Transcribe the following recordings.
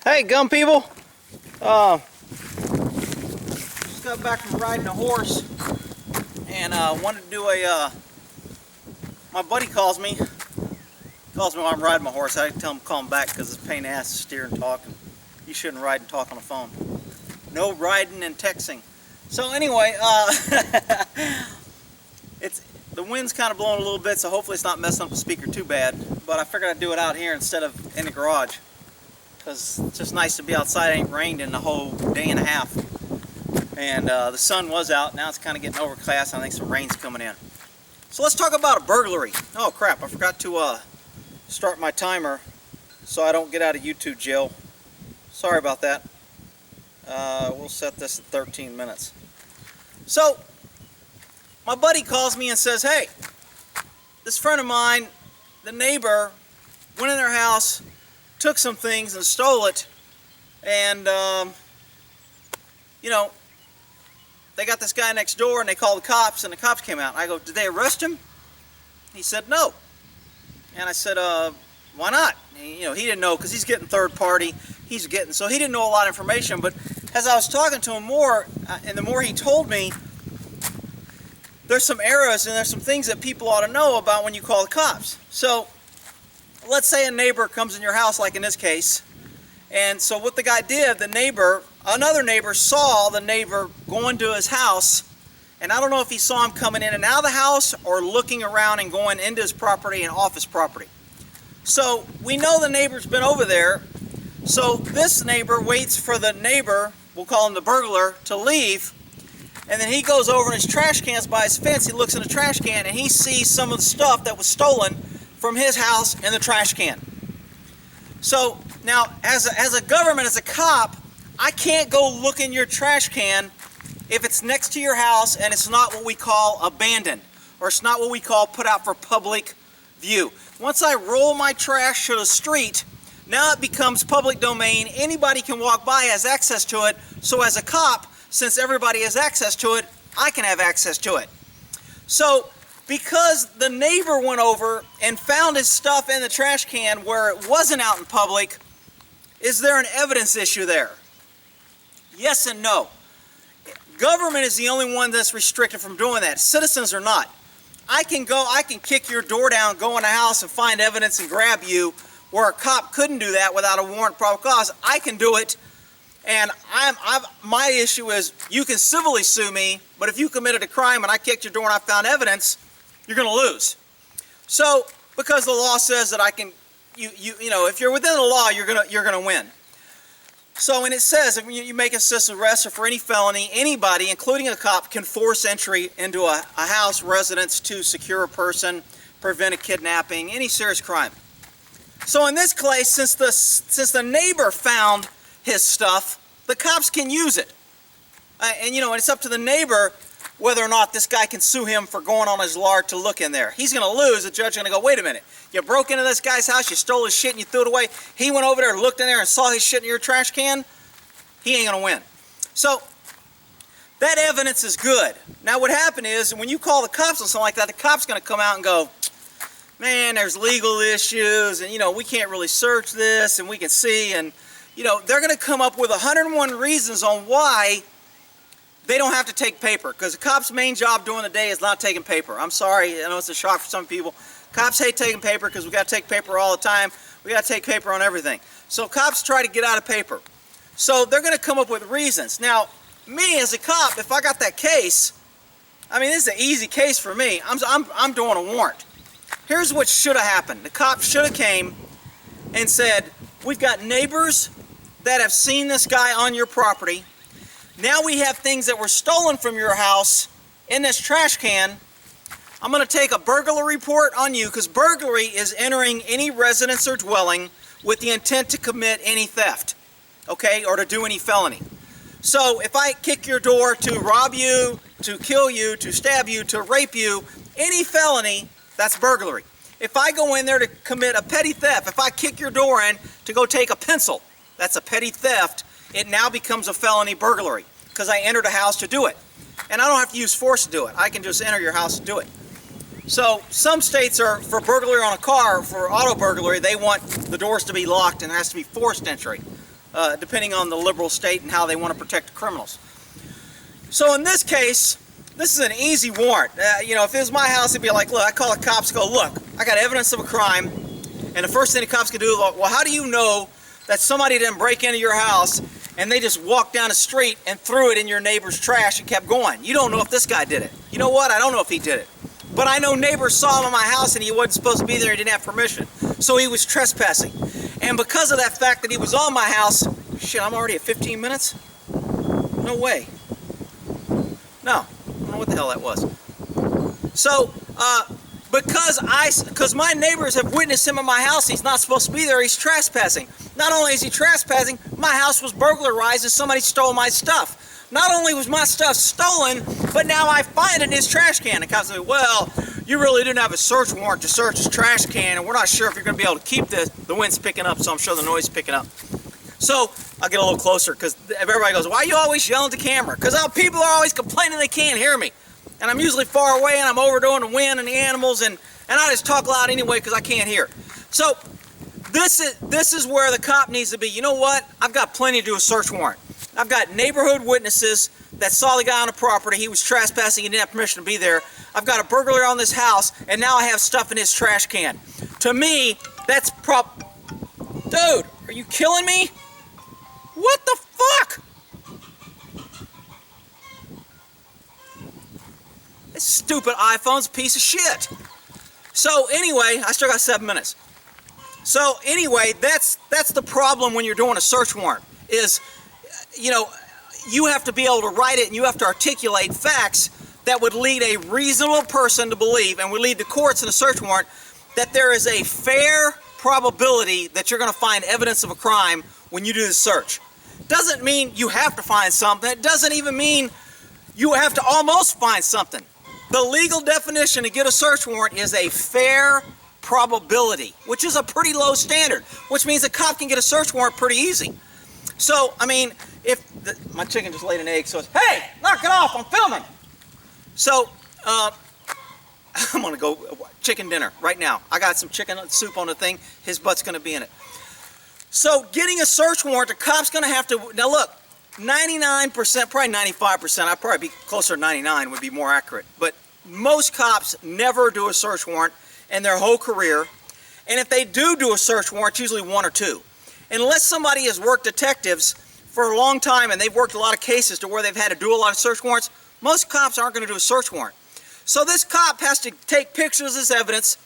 Hey, gum people! Just got back from riding a horse and wanted to do a. My buddy calls me while I'm riding my horse. I tell him to call him back because it's a pain in the ass to steer and talk. And you shouldn't ride and talk on the phone. No riding and texting. So anyway, the wind's kind of blowing a little bit, so hopefully it's not messing up the speaker too bad. But I figured I'd do it out here instead of in the garage, because it's just nice to be outside. It ain't rained in a whole day and a half, and the sun was out. Now it's kind of getting overcast. I think some rain's coming in. So let's talk about a burglary. Oh crap, I forgot to start my timer so I don't get out of YouTube jail. Sorry about that. We'll set this at 13 minutes. So my buddy calls me and says, hey, this friend of mine, the neighbor, went in their house, took some things and stole it, and they got this guy next door and they called the cops, and the cops came out. I go, did they arrest him? He said no. And I said, why not? He didn't know, because he's getting third party. So he didn't know a lot of information. But as I was talking to him more, and the more he told me, there's some errors and there's some things that people ought to know about when you call the cops. So let's say a neighbor comes in your house, like in this case, and so what the guy did, another neighbor saw the neighbor going to his house, and I don't know if he saw him coming in and out of the house or looking around and going into his property and off his property. So we know the neighbor's been over there, so this neighbor waits for the neighbor, we'll call him the burglar, to leave, and then he goes over in his trash cans by his fence. He looks in the trash can and he sees some of the stuff that was stolen from his house in the trash can. So now, as a government, as a cop, I can't go look in your trash can if it's next to your house and it's not what we call abandoned, or it's not what we call put out for public view. Once I roll my trash to the street, now it becomes public domain. Anybody can walk by, has access to it. So as a cop, since everybody has access to it, I can have access to it. So because the neighbor went over and found his stuff in the trash can where it wasn't out in public, is there an evidence issue there? Yes and no. Government is the only one that's restricted from doing that. Citizens are not. I can kick your door down, go in the house and find evidence and grab you, where a cop couldn't do that without a warrant, probable cause. I can do it, and my issue is you can civilly sue me, but if you committed a crime and I kicked your door and I found evidence, you're going to lose. So because the law says that I can, if you're within the law, you're gonna win. So when it says if you make a citizen arrest or for any felony, anybody, including a cop, can force entry into a house, residence to secure a person, prevent a kidnapping, any serious crime. So in this case, since the neighbor found his stuff, the cops can use it. And it's up to the neighbor whether or not this guy can sue him for going on his yard to look in there. He's going to lose. The judge is going to go, wait a minute. You broke into this guy's house, you stole his shit, and you threw it away. He went over there, looked in there, and saw his shit in your trash can. He ain't going to win. So that evidence is good. Now what happened is, when you call the cops on something like that, the cop's going to come out and go, man, there's legal issues, and we can't really search this, and we can see, and they're going to come up with 101 reasons on why they don't have to take paper, because the cop's main job during the day is not taking paper. I'm sorry, I know it's a shock for some people. Cops hate taking paper because we got to take paper all the time. We got to take paper on everything. So cops try to get out of paper. So they're going to come up with reasons. Now, me as a cop, if I got that case, this is an easy case for me. I'm doing a warrant. Here's what should have happened. The cop should have came and said, we've got neighbors that have seen this guy on your property. Now we have things that were stolen from your house in this trash can. I'm going to take a burglary report on you, because burglary is entering any residence or dwelling with the intent to commit any theft, okay, or to do any felony. So if I kick your door to rob you, to kill you, to stab you, to rape you, any felony, that's burglary. If I go in there to commit a petty theft, if I kick your door in to go take a pencil, that's a petty theft. It now becomes a felony burglary, because I entered a house to do it. And I don't have to use force to do it. I can just enter your house and do it. So some states are, for burglary on a car, for auto burglary, they want the doors to be locked and it has to be forced entry. depending on the liberal state and how they want to protect the criminals. So in this case, this is an easy warrant. You know, if it was my house, it'd be like, look, I call the cops, go, look, I got evidence of a crime, and the first thing the cops can do is, well, how do you know that somebody didn't break into your house and they just walked down the street and threw it in your neighbor's trash and kept going? You don't know if this guy did it. You know what? I don't know if he did it. But I know neighbors saw him in my house and he wasn't supposed to be there and he didn't have permission. So he was trespassing. And because of that fact that he was on my house, shit, I'm already at 15 minutes? No way. No. I don't know what the hell that was. So, because my neighbors have witnessed him in my house, he's not supposed to be there, he's trespassing. Not only is he trespassing, my house was burglarized and somebody stole my stuff. Not only was my stuff stolen, but now I find it in his trash can. The cops say, well, you really didn't have a search warrant to search his trash can, and we're not sure if you're going to be able to keep this. The wind's picking up, so I'm sure the noise is picking up. So I'll get a little closer, because everybody goes, why are you always yelling at the camera? Because people are always complaining they can't hear me. And I'm usually far away, and I'm overdoing the wind and the animals, and I just talk loud anyway because I can't hear. So this is where the cop needs to be. You know what? I've got plenty to do a search warrant. I've got neighborhood witnesses that saw the guy on the property. He was trespassing. He didn't have permission to be there. I've got a burglar on this house, and now I have stuff in his trash can. To me, that's Dude, are you killing me? What the fuck? This stupid iPhone's a piece of shit. So anyway, I still got 7 minutes. So anyway, that's the problem when you're doing a search warrant is, you know, you have to be able to write it and you have to articulate facts that would lead a reasonable person to believe and would lead the courts in a search warrant that there is a fair probability that you're going to find evidence of a crime when you do the search. Doesn't mean you have to find something. It doesn't even mean you have to almost find something. The legal definition to get a search warrant is a fair probability, which is a pretty low standard, which means a cop can get a search warrant pretty easy. So, I mean, my chicken just laid an egg, so it's, hey, knock it off, I'm filming. So, I'm gonna go chicken dinner right now. I got some chicken soup on the thing, his butt's gonna be in it. So, getting a search warrant, the cop's gonna have to, now look, 99%, probably 95%, I'd probably be closer to 99 would be more accurate, but most cops never do a search warrant in their whole career, and if they do a search warrant, it's usually one or two. Unless somebody has worked detectives for a long time and they've worked a lot of cases to where they've had to do a lot of search warrants, most cops aren't going to do a search warrant. So this cop has to take pictures as evidence,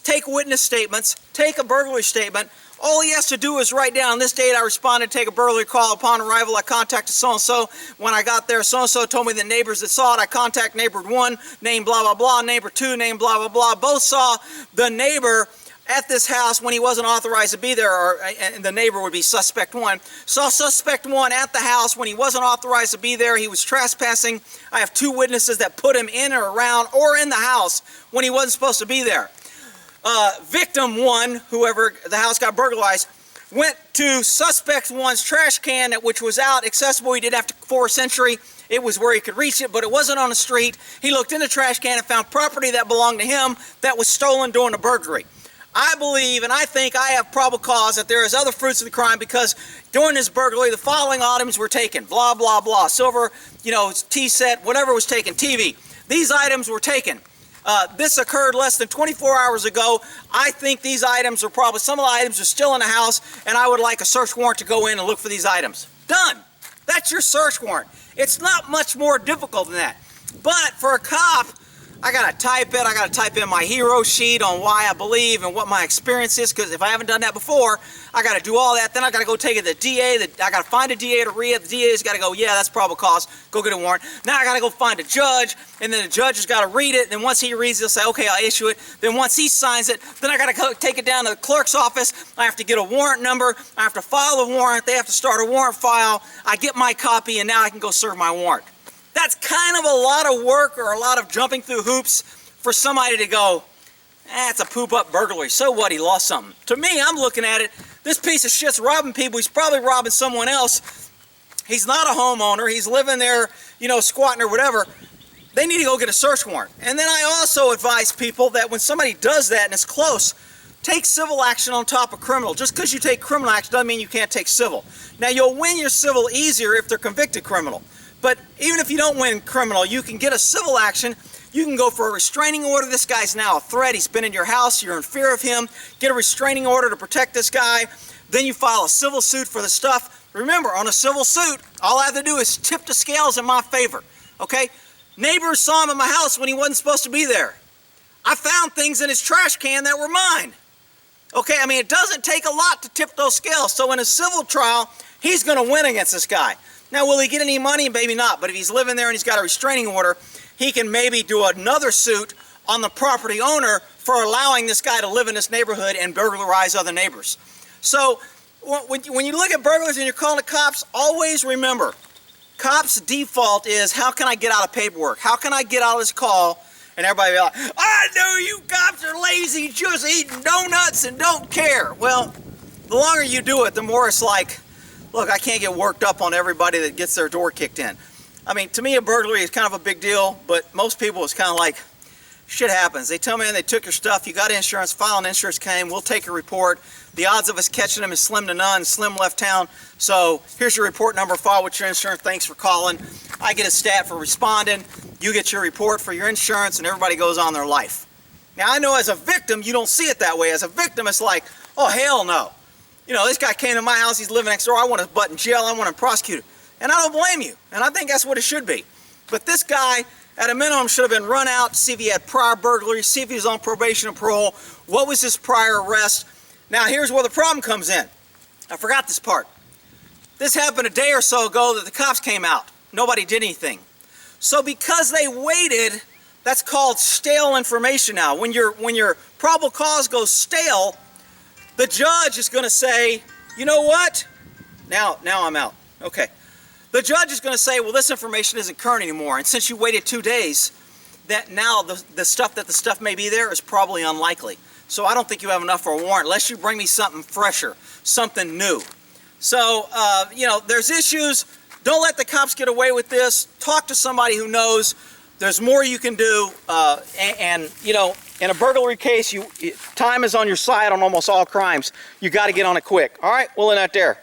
take witness statements, take a burglary statement. All he has to do is write down, this date I responded, take a burglary call. Upon arrival, I contacted so-and-so. When I got there, so-and-so told me the neighbors that saw it. I contacted neighbor 1, name blah, blah, blah, neighbor 2, name blah, blah, blah. Both saw the neighbor at this house when he wasn't authorized to be there, and the neighbor would be suspect 1. Saw suspect 1 at the house when he wasn't authorized to be there. He was trespassing. I have 2 witnesses that put him in or around or in the house when he wasn't supposed to be there. Victim 1, whoever the house got burglarized, went to suspect 1's trash can, which was out, accessible. He did have to force entry. It was where he could reach it, but it wasn't on the street. He looked in the trash can and found property that belonged to him that was stolen during the burglary. I believe and I think I have probable cause that there is other fruits of the crime because during this burglary, the following items were taken. Blah, blah, blah. Silver, you know, tea set, whatever was taken. TV. These items were taken. This occurred less than 24 hours ago. I think these items are probably, some of the items are still in the house, and I would like a search warrant to go in and look for these items. Done. That's your search warrant. It's not much more difficult than that. But for a cop, I gotta type it. I gotta type in my hero sheet on why I believe and what my experience is, because if I haven't done that before, I gotta do all that. Then I gotta go take it to the DA. I gotta find a DA to read it. The DA's gotta go, yeah, that's probable cause. Go get a warrant. Now I gotta go find a judge, and then the judge has gotta read it. Then once he reads it, he'll say, okay, I'll issue it. Then once he signs it, then I gotta go take it down to the clerk's office. I have to get a warrant number. I have to file the warrant. They have to start a warrant file. I get my copy, and now I can go serve my warrant. That's kind of a lot of work or a lot of jumping through hoops for somebody to go, it's a poop-up burglary. So what? He lost something. To me, I'm looking at it, this piece of shit's robbing people. He's probably robbing someone else. He's not a homeowner. He's living there, you know, squatting or whatever. They need to go get a search warrant. And then I also advise people that when somebody does that and it's close, take civil action on top of criminal. Just because you take criminal action doesn't mean you can't take civil. Now, you'll win your civil easier if they're convicted criminal. But even if you don't win criminal, you can get a civil action. You can go for a restraining order. This guy's now a threat. He's been in your house. You're in fear of him. Get a restraining order to protect this guy. Then you file a civil suit for the stuff. Remember, on a civil suit, all I have to do is tip the scales in my favor. Okay? Neighbors saw him at my house when he wasn't supposed to be there. I found things in his trash can that were mine. Okay, I mean, it doesn't take a lot to tip those scales. So in a civil trial, he's going to win against this guy. Now, will he get any money? Maybe not. But if he's living there and he's got a restraining order, he can maybe do another suit on the property owner for allowing this guy to live in this neighborhood and burglarize other neighbors. So when you look at burglars and you're calling the cops, always remember, cops' default is, how can I get out of paperwork? How can I get out of this call? And everybody be like, I know you cops are lazy, just eating donuts and don't care. Well, the longer you do it, the more it's like, look, I can't get worked up on everybody that gets their door kicked in. I mean, to me, a burglary is kind of a big deal, but most people, it's kind of like, shit happens. They tell me they took your stuff, you got insurance, file an insurance claim, we'll take a report. The odds of us catching them is slim to none. Slim left town. So here's your report number, file with your insurance, thanks for calling. I get a stat for responding, you get your report for your insurance, and everybody goes on their life. Now, I know as a victim, you don't see it that way. As a victim, it's like, oh, hell no. You know, this guy came to my house, he's living next door, I want to butt in jail, I want to prosecute him. And I don't blame you, and I think that's what it should be. But this guy, at a minimum, should have been run out, see if he had prior burglary, see if he was on probation or parole, what was his prior arrest. Now, here's where the problem comes in. I forgot this part. This happened a day or so ago that the cops came out. Nobody did anything. So because they waited, that's called stale information now. When your probable cause goes stale, the judge is going to say, you know what? Now I'm out. Okay. The judge is going to say, well, this information isn't current anymore. And since you waited 2 days, that now the stuff may be there is probably unlikely. So I don't think you have enough for a warrant unless you bring me something fresher, something new. So, you know, there's issues. Don't let the cops get away with this. Talk to somebody who knows. There's more you can do. And you know, in a burglary case, time is on your side on almost all crimes. You got to get on it quick. All right, we'll end that there.